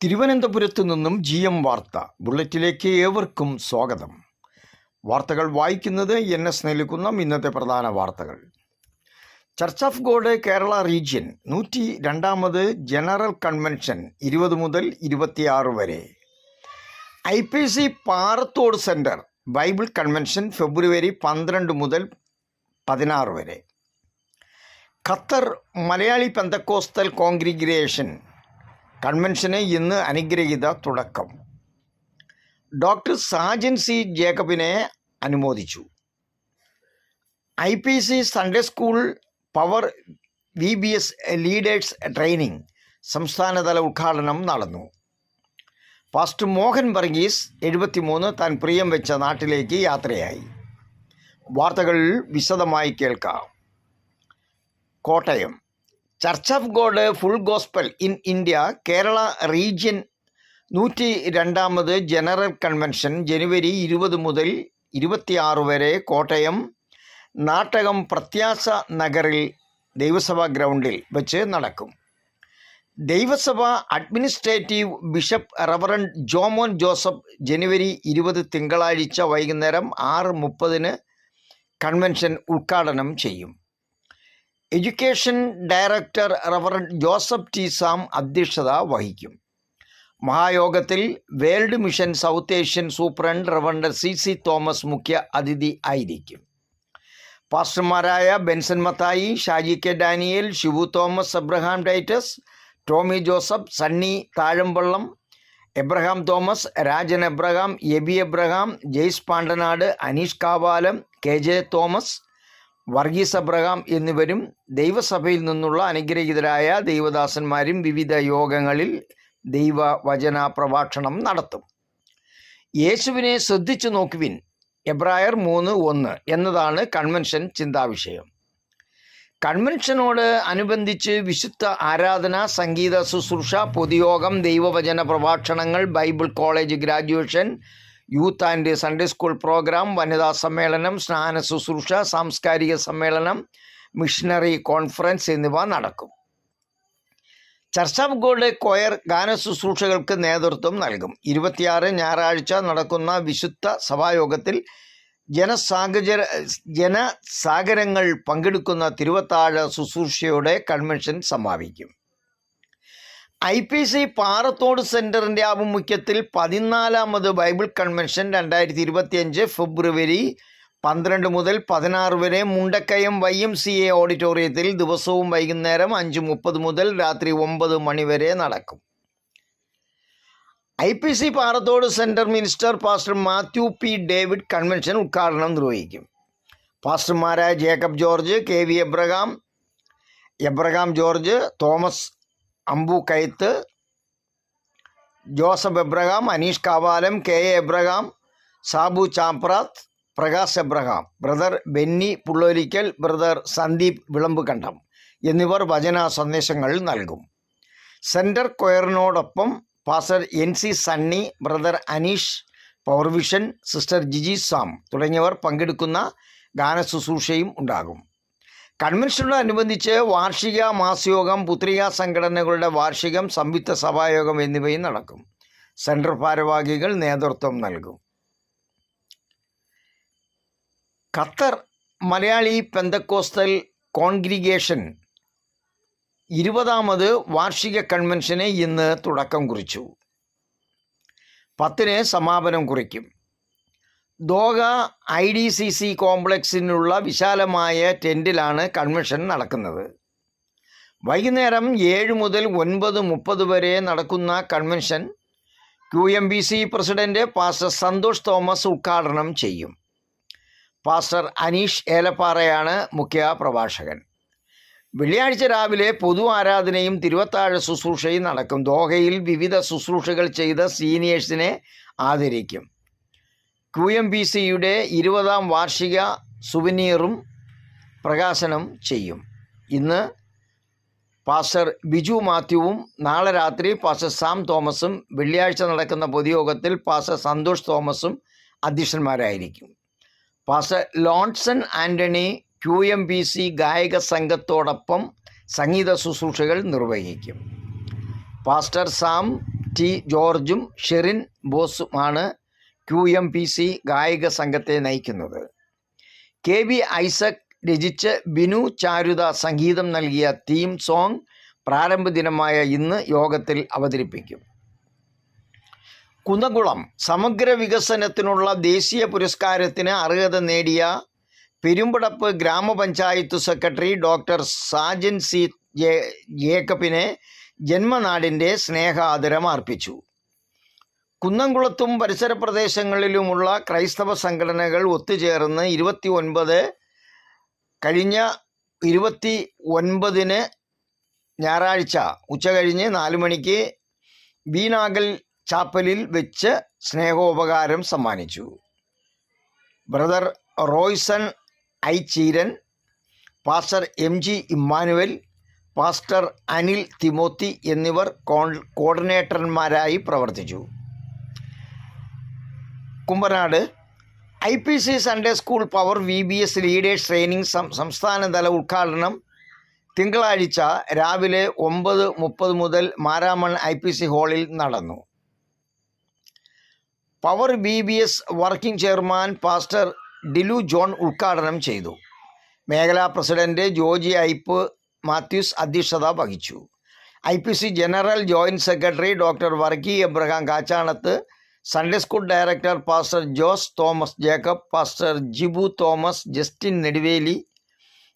തിരുവനന്തപുരത്തു നിന്നും GM വാർത്ത ബുള്ളറ്റിലേക്ക് ഏവർക്കും സ്വാഗതം. വാർത്തകൾ വായിക്കുന്നത് NS നെല്ലിക്കുന്നം. ഇന്നത്തെ പ്രധാന വാർത്തകൾ. Church of God Kerala region 102ാമത് ജനറൽ കൺവെൻഷൻ 20 മുതൽ 26 വരെ. IPC Parathodu centre bible convention February 12 മുതൽ 16 വരെ. ഖത്തർ മലയാളി പെന്തക്കോസ്തൽ കോൺഗ്രിഗേഷൻ കൺവെൻഷന് ഇന്ന് അനുഗ്രഹീത തുടക്കം. Doctor Sajan C. ജേക്കബിനെ അനുമോദിച്ചു. IPC Sunday school power VBS leaders training സംസ്ഥാനതല ഉദ്ഘാടനം നടന്നു. പാസ്റ്റർ മോഹൻ വർഗീസ് 73 താൻ പ്രിയം വെച്ച നാട്ടിലേക്ക് യാത്രയായി. വാർത്തകൾ വിശദമായി കേൾക്കാം. Kottayam church of God full gospel in India Kerala region 102ാമത് ജനറൽ കൺവെൻഷൻ ജനുവരി 20 മുതൽ 26 വരെ കോട്ടയം നാട്ടകം പ്രത്യാശ നഗറിൽ ദൈവസഭ ഗ്രൗണ്ടിൽ വെച്ച് നടക്കും. ദൈവസഭ administrative bishop reverend Jomon Joseph January 20 തിങ്കളാഴ്ച വൈകുന്നേരം 6:30 കൺവെൻഷൻ ഉദ്ഘാടനം ചെയ്യും. Education director reverend Joseph T. Sam അധ്യക്ഷത വഹിക്കും. മഹായോഗത്തിൽ world mission South Asian superintendent reverend CC Thomas മുഖ്യ അതിഥി ആയിരിക്കും. പാസ്റ്റർമാരായ ബെൻസൺ മത്തായി, ഷാജി K. ഡാനിയേൽ, ഷിബു തോമസ്, എബ്രഹാം ടൈറ്റസ്, ടോമി ജോസഫ്, സണ്ണി താഴമ്പള്ളം, എബ്രഹാം തോമസ്, രാജൻ എബ്രഹാം, എബി എബ്രഹാം, ജെയ്സ് പാണ്ടനാട്, അനീഷ് കാവാലം, KJ തോമസ്, വർഗീസ് എബ്രഹാം എന്നിവരും ദൈവസഭയിൽ നിന്നുള്ള അനുഗ്രഹീതരായ ദൈവദാസന്മാരും വിവിധ യോഗങ്ങളിൽ ദൈവവചന പ്രഭാഷണം നടത്തും. യേശുവിനെ ശ്രദ്ധിച്ചു നോക്കുവിൻ എബ്രായർ 3:1 എന്നതാണ് കൺവെൻഷൻ ചിന്താവിഷയം. കൺവെൻഷനോട് അനുബന്ധിച്ച് വിശുദ്ധ ആരാധന, സംഗീത ശുശ്രൂഷ, പൊതുയോഗം, ദൈവവചന പ്രഭാഷണങ്ങൾ, Bible college graduation, youth and Sunday school program, വനിതാ സമ്മേളനം, സ്നാന ശുശ്രൂഷ, സാംസ്കാരിക സമ്മേളനം, മിഷണറി കോൺഫറൻസ് എന്നിവ നടക്കും. ചർച്ച് ഓഫ് ഗോഡ് കൊയർ ഗാന ശുശ്രൂഷകൾക്ക് നേതൃത്വം നൽകും. 26 ഞായറാഴ്ച നടക്കുന്ന വിശുദ്ധ സഭായോഗത്തിൽ ജനസാഗരങ്ങൾ പങ്കെടുക്കുന്ന തിരുവത്താഴ ശുശ്രൂഷയോടെ കൺവെൻഷൻ സമാപിക്കും. IPC പാറത്തോട് സെൻറ്ററിൻ്റെ ആഭിമുഖ്യത്തിൽ 14ാമത് ബൈബിൾ കൺവെൻഷൻ 2025 ഫെബ്രുവരി 12 മുതൽ 16 വരെ മുണ്ടക്കയം YMCA ഓഡിറ്റോറിയത്തിൽ ദിവസവും വൈകുന്നേരം 5:30 മുതൽ രാത്രി 9 മണി വരെ നടക്കും. IPC Parathodu centre minister pastor Mathew P. David convention ഉദ്ഘാടനം നിർവഹിക്കും. പാസ്റ്റർമാരായ Jacob George, KV Abraham George, Thomas Ambu Kaith, Joseph Abraham, Aneesh Kavalam, KA Abraham, Sabu Chaprath, Prakash Abraham, brother Benny Pullolickal, brother Sandeep Vilambukandam എന്നിവർ വചന സന്ദേശങ്ങൾ നൽകും. സെൻറ്റർ കൊയറിനോടൊപ്പം pastor NC Sunny, brother Aneesh power vision, sister Jiji Sam തുടങ്ങിയവർ പങ്കെടുക്കുന്ന ഗാനശുശ്രൂഷയും ഉണ്ടാകും. കൺവെൻഷനോടനുബന്ധിച്ച് വാർഷിക മാസയോഗം, പുത്രികാ സംഘടനകളുടെ വാർഷികം, സംയുക്ത സഭായോഗം എന്നിവയും നടക്കും. സെൻട്രൽ ഭാരവാഹികൾ നേതൃത്വം നൽകും. ഖത്തർ മലയാളി പെന്തക്കോസ്തൽ കോൺഗ്രിഗേഷൻ 20ാമത് വാർഷിക കൺവെൻഷന് ഇന്ന് തുടക്കം കുറിച്ചു. 10 സമാപനം കുറിക്കും. ദോഹ IDCC കോംപ്ലക്സിനുള്ള വിശാലമായ ടെൻറ്റിലാണ് കൺവെൻഷൻ നടക്കുന്നത്. വൈകുന്നേരം 7 മുതൽ 9:30 വരെ നടക്കുന്ന convention QMBC president pastor Santhosh Thomas ഉദ്ഘാടനം ചെയ്യും. പാസ്റ്റർ അനീഷ് ഏലപ്പാറയാണ് മുഖ്യ പ്രഭാഷകൻ. വെള്ളിയാഴ്ച രാവിലെ പൊതു ആരാധനയും തിരുവത്താഴ ശുശ്രൂഷയും നടക്കും. ദോഹയിൽ വിവിധ ശുശ്രൂഷകൾ ചെയ്ത സീനിയേഴ്സിനെ ആദരിക്കും. QMBCയുടെ 20ാം വാർഷിക സുവനീറും പ്രകാശനം ചെയ്യും. ഇന്ന് പാസ്റ്റർ ബിജു മാത്യുവും നാളെ രാത്രി പാസ്റ്റർ സാം തോമസും വെള്ളിയാഴ്ച നടക്കുന്ന പൊതുയോഗത്തിൽ പാസ്റ്റർ സന്തോഷ് തോമസും അധ്യക്ഷന്മാരായിരിക്കും. പാസ്റ്റർ ലോൺസൺ ആൻ്റണി QMBC ഗായക സംഘത്തോടൊപ്പം സംഗീത ശുശ്രൂഷകൾ നിർവഹിക്കും. പാസ്റ്റർ സാം ടി ജോർജും ഷെറിൻ ബോസുമാണ് QMPC ഗായക സംഘത്തെ നയിക്കുന്നത്. KB ഐസക് രചിച്ച് ബിനു ചാരുത സംഗീതം നൽകിയ തീം സോങ് പ്രാരംഭ ദിനമായ ഇന്ന് യോഗത്തിൽ അവതരിപ്പിക്കും. കുന്നംകുളം സമഗ്ര വികസനത്തിനുള്ള ദേശീയ പുരസ്കാരത്തിന് അർഹത നേടിയ പെരുമ്പടപ്പ് ഗ്രാമപഞ്ചായത്ത് സെക്രട്ടറി ഡോക്ടർ സാജൻ സി ജേക്കബിനെ ജന്മനാടിൻ്റെ സ്നേഹാദരം അർപ്പിച്ചു. കുന്നംകുളത്തും പരിസര പ്രദേശങ്ങളിലുമുള്ള ക്രൈസ്തവ സംഘടനകൾ ഒത്തുചേർന്ന് 29 ഞായറാഴ്ച ഉച്ചകഴിഞ്ഞ് 4 മണിക്ക് ബീനാഗൽ ചാപ്പലിൽ വെച്ച് സ്നേഹോപകാരം സമ്മാനിച്ചു. Brother Royson I Cheeran, pastor MG Emmanuel, pastor Anil Timothy എന്നിവർ കോർഡിനേറ്റർമാരായി പ്രവർത്തിച്ചു. Kumbanad IPC Sunday school power VBS leaders training സംസ്ഥാനതല ഉദ്ഘാടനം തിങ്കളാഴ്ച രാവിലെ 9:30 മുതൽ മാരാമൺ IPC ഹാളിൽ നടന്നു. Power VBS working chairman pastor Dilu John ഉദ്ഘാടനം ചെയ്തു. മേഖലാ പ്രസിഡന്റ് ജോജി ഐപ്പ് മാത്യൂസ് അധ്യക്ഷത വഹിച്ചു. IPC general joint secretary doctor Varghese Abraham Kachanathu, Sunday school director pastor Jose Thomas Jacob, pastor Jibu Thomas, Justin Neduveli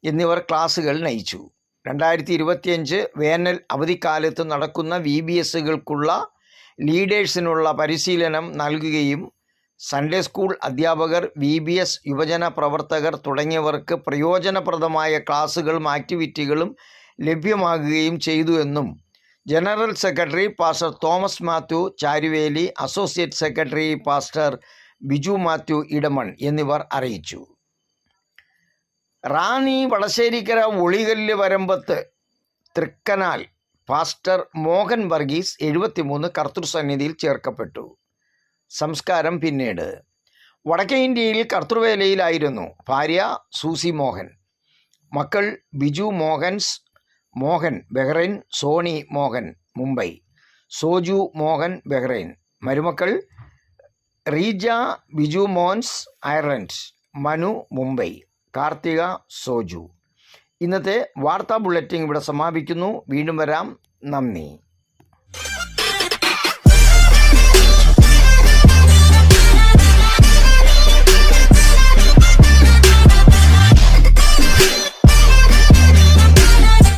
എന്നിവർ ക്ലാസുകൾ നയിച്ചു. 2025 വേനൽ അവധിക്കാലത്ത് നടക്കുന്ന VBSകൾക്കുള്ള ലീഡേഴ്സിനുള്ള പരിശീലനം നൽകുകയും സൺഡേ സ്കൂൾ അധ്യാപകർ, VBS യുവജന പ്രവർത്തകർ തുടങ്ങിയവർക്ക് പ്രയോജനപ്രദമായ ക്ലാസുകളും ആക്ടിവിറ്റികളും ലഭ്യമാകുകയും ചെയ്തു എന്നും general secretary pastor Thomas Mathew Charuveli, associate secretary pastor Biju Mathew Edamon എന്നിവർ അറിയിച്ചു. റാന്നി വളശ്ശേരിക്കര ഒളികല്ല് വരമ്പത്ത് തൃക്കനാൽ പാസ്റ്റർ മോഹൻ വർഗീസ് 73 കർത്തൃസന്നിധിയിൽ ചേർക്കപ്പെട്ടു. സംസ്കാരം പിന്നീട്. വടക്കേ ഇന്ത്യയിൽ കർത്തൃവേലയിലായിരുന്നു. ഭാര്യ സൂസി മോഹൻ, മക്കൾ ബിജു മോഹൻ ബഹ്റൈൻ, സോണി മോഹൻ മുംബൈ, സോജു മോഹൻ ബഹ്റൈൻ, മരുമക്കൾ റീജ ബിജു മോൻസ് അയർലൻഡ്, മനു മുംബൈ, കാർത്തിക സോജു. ഇന്നത്തെ വാർത്താ ബുള്ളറ്റിൻ ഇവിടെ സമാപിക്കുന്നു. വീണ്ടും വരാം. നന്ദി.